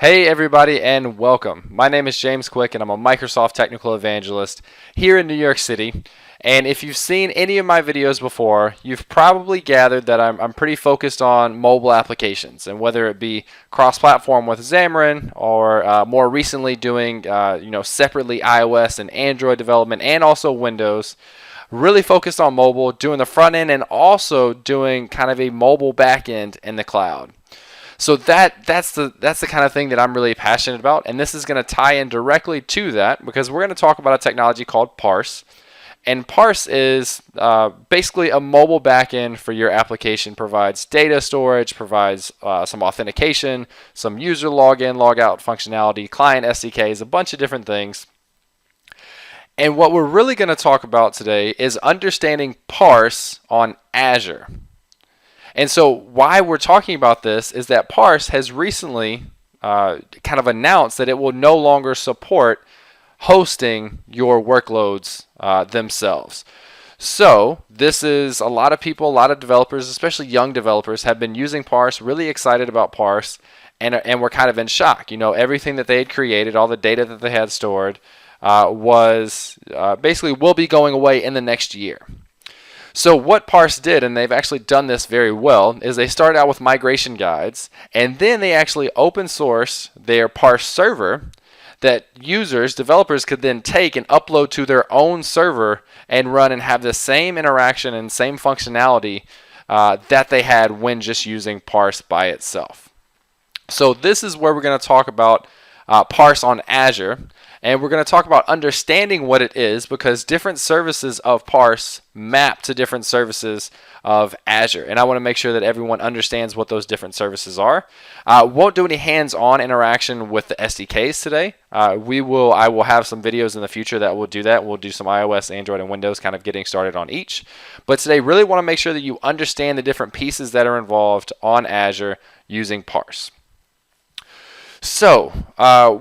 Hey everybody and welcome. My name is James Quick and I'm a Microsoft Technical Evangelist here in New York City. And if you've seen any of my videos before, you've probably gathered that I'm pretty focused on mobile applications, and whether it be cross-platform with Xamarin or more recently doing separately iOS and Android development and also Windows. Really focused on mobile, doing the front end and also doing kind of a mobile back end in the cloud. So that's the kind of thing that I'm really passionate about, and this is going to tie in directly to that because we're going to talk about a technology called Parse. And Parse is basically a mobile backend for your application. Provides data storage, provides some authentication, some user login, logout functionality, client SDKs, a bunch of different things. And what we're really going to talk about today is understanding Parse on Azure. And so why we're talking about this is that Parse has recently kind of announced that it will no longer support hosting your workloads themselves. So this is a lot of people, a lot of developers, especially young developers, have been using Parse, really excited about Parse, and we're kind of in shock. You know, everything that they had created, all the data that they had stored, was basically will be going away in the next year. So what Parse did, and they've actually done this very well, is they started out with migration guides, and then they actually open source their Parse Server that users, developers could then take and upload to their own server and run and have the same interaction and same functionality that they had when just using Parse by itself. So this is where we're going to talk about Parse on Azure. And we're going to talk about understanding what it is, because different services of Parse map to different services of Azure. And I want to make sure that everyone understands what those different services are. Won't do any hands-on interaction with the SDKs today. I will have some videos in the future that will do that. We'll do some iOS, Android, and Windows, kind of getting started on each. But today, really want to make sure that you understand the different pieces that are involved on Azure using Parse. So,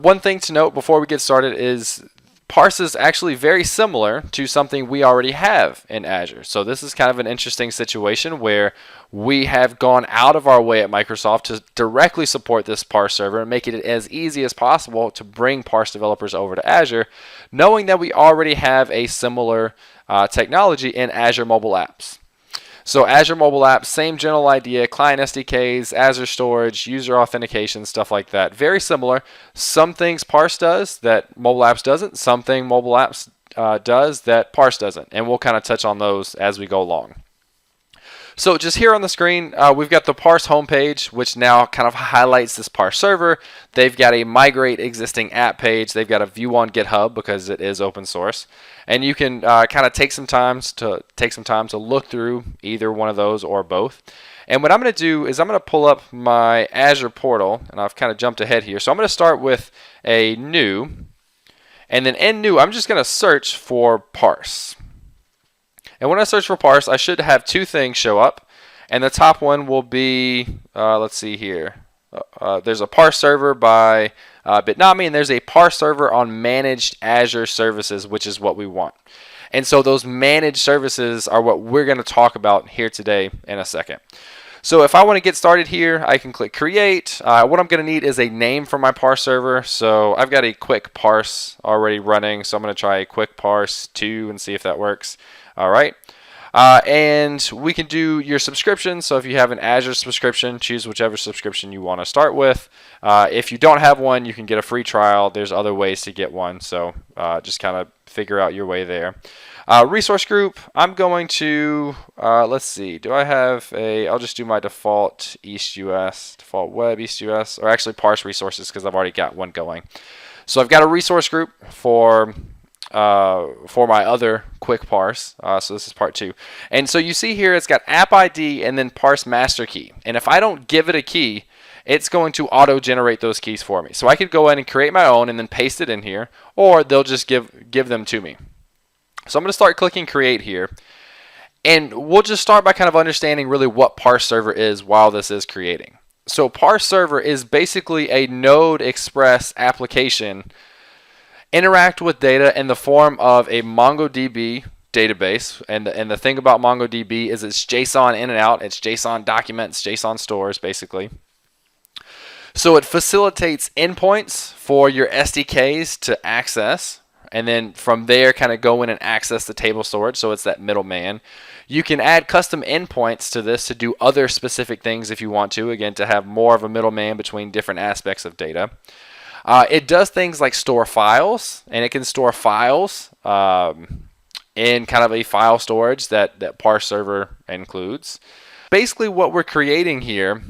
one thing to note before we get started is Parse is actually very similar to something we already have in Azure. So this is kind of an interesting situation where we have gone out of our way at Microsoft to directly support this Parse server and make it as easy as possible to bring Parse developers over to Azure, knowing that we already have a similar technology in Azure mobile apps. So Azure mobile apps, same general idea, client SDKs, Azure storage, user authentication, stuff like that. Very similar. Some things Parse does that mobile apps doesn't. Something mobile apps does that Parse doesn't. And we'll kind of touch on those as we go along. So just here on the screen, we've got the Parse homepage, which now kind of highlights this Parse server. They've got a migrate existing app page. They've got a view on GitHub because it is open source. And you can kind of take some time to look through either one of those or both. And what I'm going to do is I'm going to pull up my Azure portal, and I've kind of jumped ahead here. So I'm going to start with a new, and then in new, I'm just going to search for Parse. And when I search for Parse, I should have two things show up. And the top one will be, let's see here. There's a Parse server by Bitnami, and there's a Parse server on managed Azure services, which is what we want. And so those managed services are what we're going to talk about here today in a second. So if I want to get started here, I can click create. What I'm going to need is a name for my Parse server. So I've got a quick parse already running, so I'm going to try a quick parse 2 and see if that works. All right. And we can do your subscription. So if you have an Azure subscription, choose whichever subscription you want to start with. If you don't have one, you can get a free trial. There's other ways to get one. So just kind of figure out your way there. Resource group, I'm going to, let's see, do I have I'll just do my default EastUS, default web EastUS, or actually Parse resources because I've already got one going. So I've got a resource group for my other quick parse. So this is part 2. And so you see here it's got app ID and then parse master key. And if I don't give it a key, it's going to auto-generate those keys for me. So I could go in and create my own and then paste it in here, or they'll just give them to me. So I'm going to start clicking create here. And we'll just start by kind of understanding really what Parse Server is while this is creating. So Parse Server is basically a Node Express application interact with data in the form of a MongoDB database. And the thing about MongoDB is it's JSON in and out. It's JSON documents, JSON stores, basically. So it facilitates endpoints for your SDKs to access, and then from there kind of go in and access the table storage, so it's that middleman. You can add custom endpoints to this to do other specific things if you want to, again, to have more of a middleman between different aspects of data. It does things like store files, and it can store files in kind of a file storage that Parse Server includes. Basically what we're creating here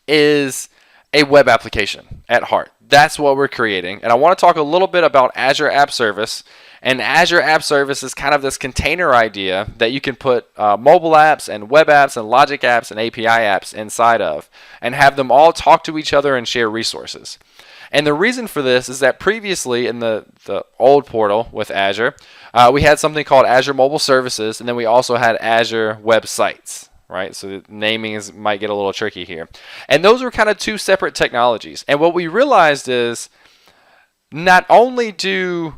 is a web application at heart. That's what we're creating. And I want to talk a little bit about Azure App Service. And Azure App Service is kind of this container idea that you can put mobile apps and web apps and logic apps and API apps inside of and have them all talk to each other and share resources. And the reason for this is that previously in the old portal with Azure, we had something called Azure Mobile Services, and then we also had Azure Web Sites. Right, so the naming might get a little tricky here. And those were kind of two separate technologies. And what we realized is not only do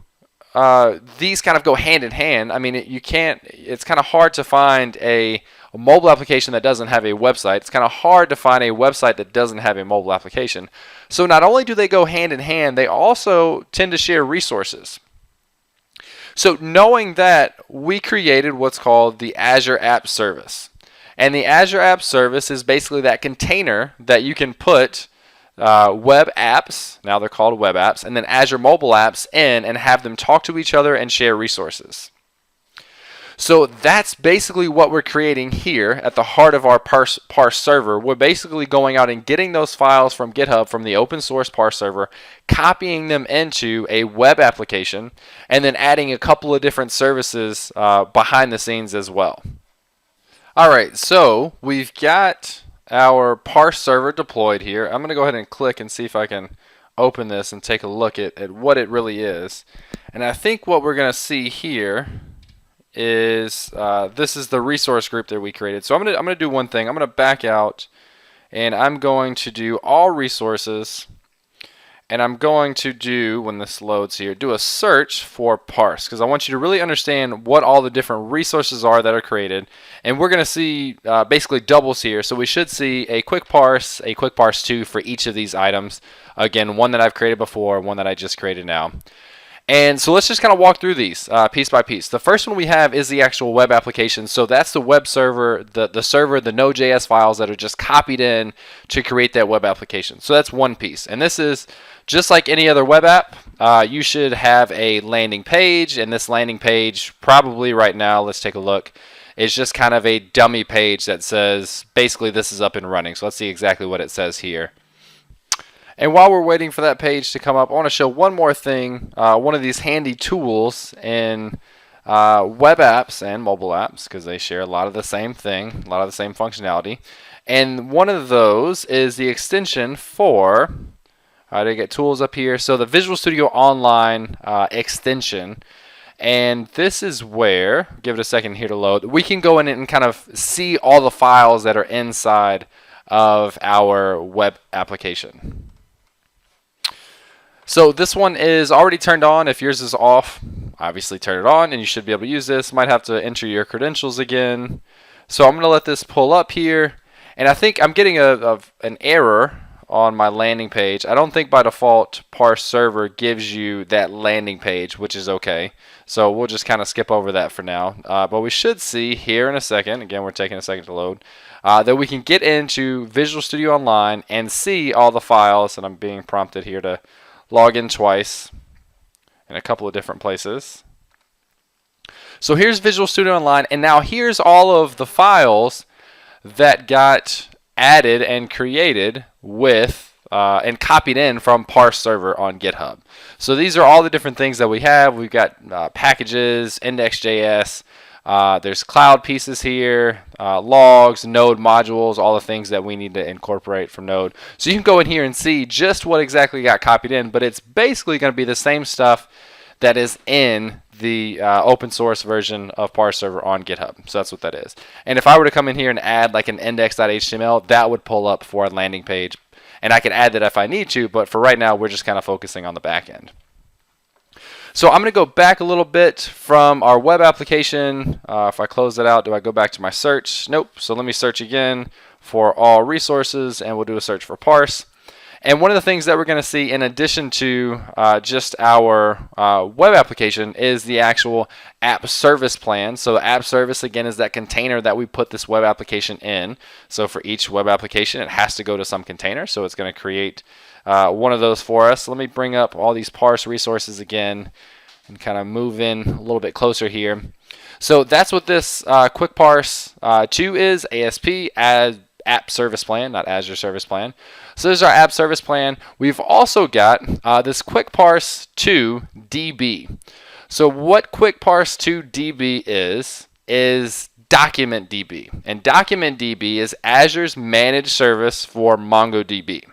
these kind of go hand in hand, I mean, it's kind of hard to find a mobile application that doesn't have a website. It's kind of hard to find a website that doesn't have a mobile application. So not only do they go hand in hand, they also tend to share resources. So knowing that, we created what's called the Azure App Service. And the Azure App Service is basically that container that you can put web apps, now they're called web apps, and then Azure mobile apps in and have them talk to each other and share resources. So that's basically what we're creating here at the heart of our Parse server. We're basically going out and getting those files from GitHub, from the open source Parse server, copying them into a web application, and then adding a couple of different services behind the scenes as well. Alright, so we've got our Parse server deployed here. I'm going to go ahead and click and see if I can open this and take a look at what it really is. And I think what we're going to see here is this is the resource group that we created. So I'm going to do one thing. I'm going to back out and I'm going to do all resources. And I'm going to do, when this loads here, do a search for parse, because I want you to really understand what all the different resources are that are created. And we're going to see basically doubles here. So we should see a quick parse 2 for each of these items. Again, one that I've created before, one that I just created now. And so let's just kind of walk through these piece by piece. The first one we have is the actual web application. So that's the web server, the server, the Node.js files that are just copied in to create that web application. So that's one piece. And this is just like any other web app. You should have a landing page, and this landing page probably right now, let's take a look, is just kind of a dummy page that says basically this is up and running. So let's see exactly what it says here. And while we're waiting for that page to come up, I want to show one more thing, one of these handy tools in web apps and mobile apps, because they share a lot of the same thing, a lot of the same functionality. And one of those is the extension for, to get tools up here, so the Visual Studio Online extension. And this is where, give it a second here to load, we can go in and kind of see all the files that are inside of our web application. So this one is already turned on. If yours is off, obviously turn it on and you should be able to use this. Might have to enter your credentials again. So I'm going to let this pull up here. And I think I'm getting an error on my landing page. I don't think by default Parse Server gives you that landing page, which is okay. So we'll just kind of skip over that for now. But we should see here in a second, again we're taking a second to load, that we can get into Visual Studio Online and see all the files. And I'm being prompted here to log in twice in a couple of different places. So here's Visual Studio Online, and now here's all of the files that got added and created with and copied in from Parse Server on GitHub. So these are all the different things that we have. We've got packages, index.js, there's cloud pieces here, logs, Node modules, all the things that we need to incorporate from Node. So you can go in here and see just what exactly got copied in, but it's basically going to be the same stuff that is in the open source version of Parse Server on GitHub. So that's what that is. And if I were to come in here and add like an index.html, that would pull up for a landing page. And I can add that if I need to, but for right now, we're just kind of focusing on the back end. So I'm going to go back a little bit from our web application. If I close that out, do I go back to my search? Nope. So let me search again for all resources, and we'll do a search for parse. And one of the things that we're going to see in addition to just our web application is the actual app service plan. So the app service, again, is that container that we put this web application in. So for each web application, it has to go to some container. So it's going to create one of those for us. Let me bring up all these parse resources again and kind of move in a little bit closer here. So that's what this Quick Parse 2 is, ASP, as app service plan, not Azure service plan. So there's our app service plan. We've also got this Quick Parse 2 DB. So what Quick Parse 2 DB is DocumentDB. And DocumentDB is Azure's managed service for MongoDB.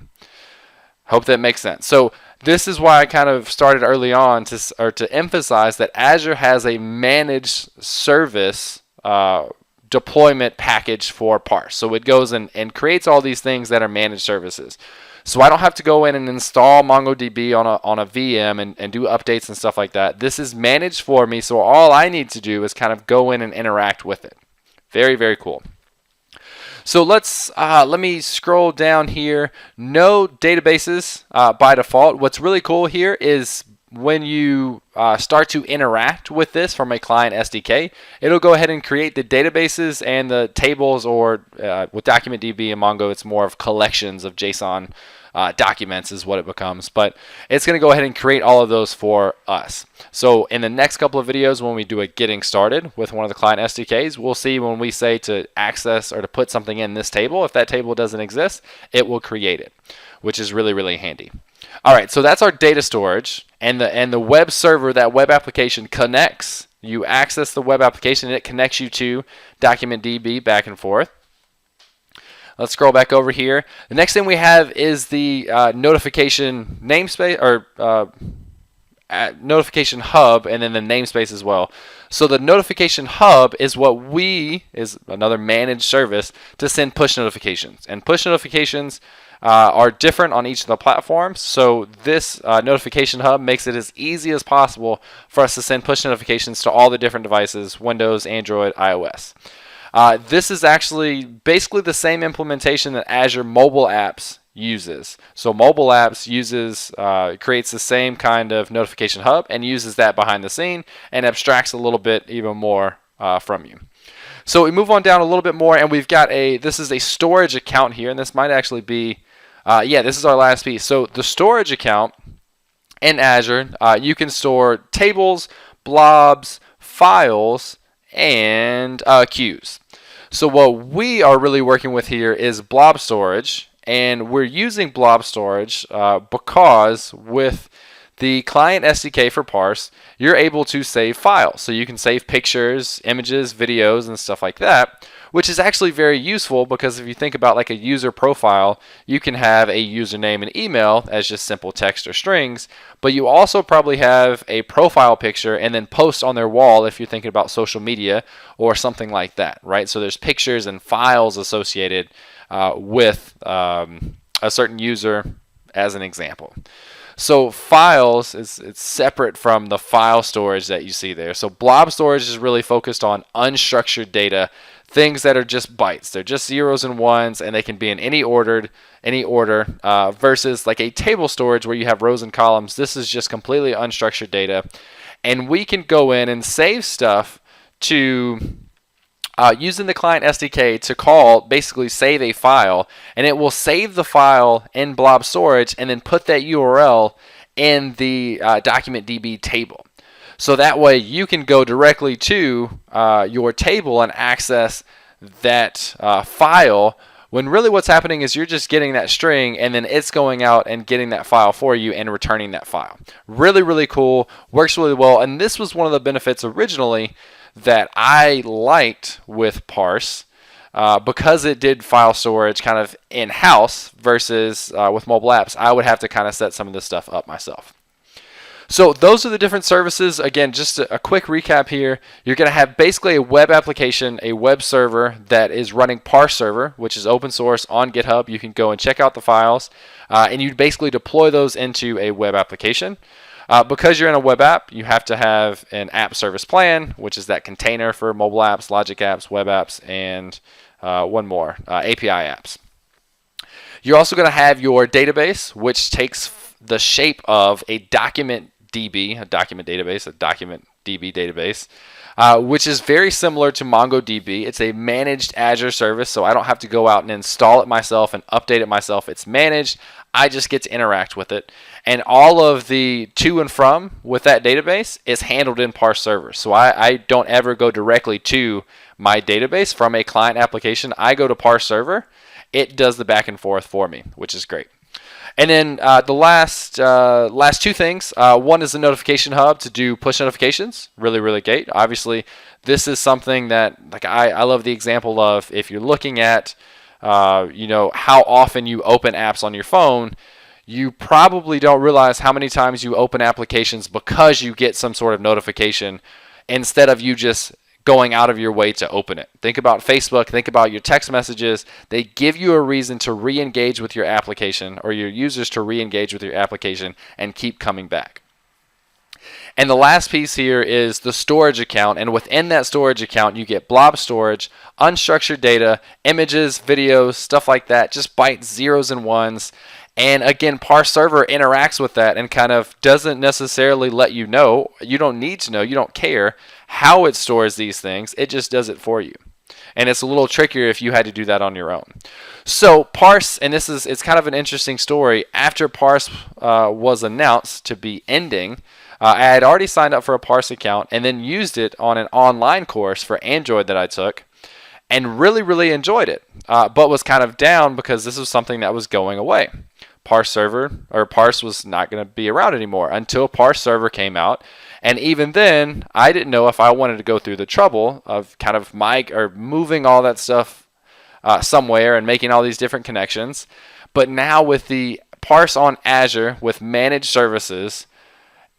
Hope that makes sense. So this is why I kind of started early on to emphasize that Azure has a managed service deployment package for Parse. So it goes and creates all these things that are managed services. So I don't have to go in and install MongoDB on a VM and do updates and stuff like that. This is managed for me, so all I need to do is kind of go in and interact with it. Very, very cool. So let me scroll down here. No databases by default. What's really cool here is when you start to interact with this from a client SDK, it'll go ahead and create the databases and the tables, or with DocumentDB and Mongo, it's more of collections of JSON documents is what it becomes. But it's going to go ahead and create all of those for us. So in the next couple of videos, when we do a getting started with one of the client SDKs, we'll see when we say to access or to put something in this table, if that table doesn't exist, it will create it, which is really, really handy. All right, so that's our data storage, and the web server, that web application connects. You access the web application, and it connects you to DocumentDB back and forth. Let's scroll back over here. The next thing we have is the notification namespace, or notification hub, and then the namespace as well. So the notification hub is is another managed service to send push notifications, and push notifications are different on each of the platforms. So this notification hub makes it as easy as possible for us to send push notifications to all the different devices: Windows, Android, iOS. This is actually basically the same implementation that Azure Mobile Apps uses. So Mobile Apps creates the same kind of notification hub and uses that behind the scene and abstracts a little bit even more from you. So we move on down a little bit more, and we've got this is a storage account here, and this might actually be, this is our last piece. So the storage account in Azure, you can store tables, blobs, files, and queues. So what we are really working with here is blob storage, and we're using blob storage because with the client SDK for Parse, you're able to save files. So you can save pictures, images, videos, and stuff like that, which is actually very useful because if you think about like a user profile, you can have a username and email as just simple text or strings, but you also probably have a profile picture and then post on their wall if you're thinking about social media or something like that, right? So there's pictures and files associated with a certain user as an example. So files it's separate from the file storage that you see there. So blob storage is really focused on unstructured data, things that are just bytes. They're just zeros and ones, and they can be in any order, versus like a table storage where you have rows and columns. This is just completely unstructured data, and we can go in and save stuff to using the client SDK to basically save a file, and it will save the file in blob storage and then put that URL in the DocumentDB table. So that way you can go directly to your table and access that file, when really what's happening is you're just getting that string and then it's going out and getting that file for you and returning that file. Really, really cool. Works really well. And this was one of the benefits originally that I liked with Parse because it did file storage kind of in-house versus with mobile apps. I would have to kind of set some of this stuff up myself. So those are the different services. Again, just a quick recap here. You're going to have basically a web application, a web server that is running Parse Server, which is open source on GitHub. You can go and check out the files, and you basically deploy those into a web application. Because you're in a web app, you have to have an app service plan, which is that container for mobile apps, logic apps, web apps, and one more, API apps. You're also going to have your database, which takes the shape of a DocumentDB, a document database, a DocumentDB database, which is very similar to MongoDB. It's a managed Azure service, so I don't have to go out and install it myself and update it myself. It's managed. I just get to interact with it. And all of the to and from with that database is handled in Parse Server. So I don't ever go directly to my database from a client application. I go to Parse Server. It does the back and forth for me, which is great. And then the last two things. One is the notification hub to do push notifications. Really, really great. Obviously, this is something that I love the example of if you're looking at how often you open apps on your phone. You probably don't realize how many times you open applications because you get some sort of notification instead of you just going out of your way to open it. Think about Facebook, think about your text messages. They give you a reason to re-engage with your application, or your users to re-engage with your application and keep coming back. And the last piece here is the storage account, and within that storage account you get blob storage, unstructured data, images, videos, stuff like that, just bytes, zeros and ones. And again, Parse Server interacts with that and kind of doesn't necessarily let you know. You don't need to know, you don't care how it stores these things. It just does it for you. And it's a little trickier if you had to do that on your own. So Parse, and it's kind of an interesting story. After Parse was announced to be ending, I had already signed up for a Parse account and then used it on an online course for Android that I took, and really, really enjoyed it, but was kind of down because this was something that was going away. Parse Server, or Parse, was not going to be around anymore until Parse Server came out. And even then, I didn't know if I wanted to go through the trouble of kind of moving all that stuff somewhere and making all these different connections. But now with the Parse on Azure with managed services,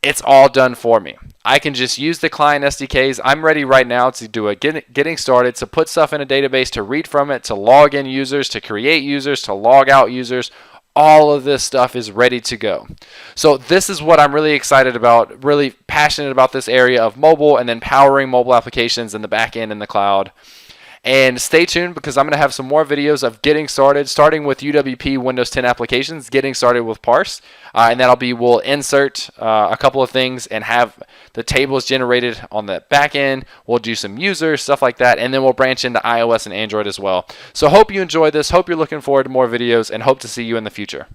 it's all done for me. I can just use the client SDKs. I'm ready right now to do a getting started, to put stuff in a database, to read from it, to log in users, to create users, to log out users. All of this stuff is ready to go. So this is what I'm really excited about, really passionate about, this area of mobile and then powering mobile applications in the back end in the cloud. And stay tuned because I'm going to have some more videos of getting started, starting with UWP Windows 10 applications, getting started with Parse. And we'll insert a couple of things and have the tables generated on the back end. We'll do some users, stuff like that, and then we'll branch into iOS and Android as well. So hope you enjoyed this, hope you're looking forward to more videos, and hope to see you in the future.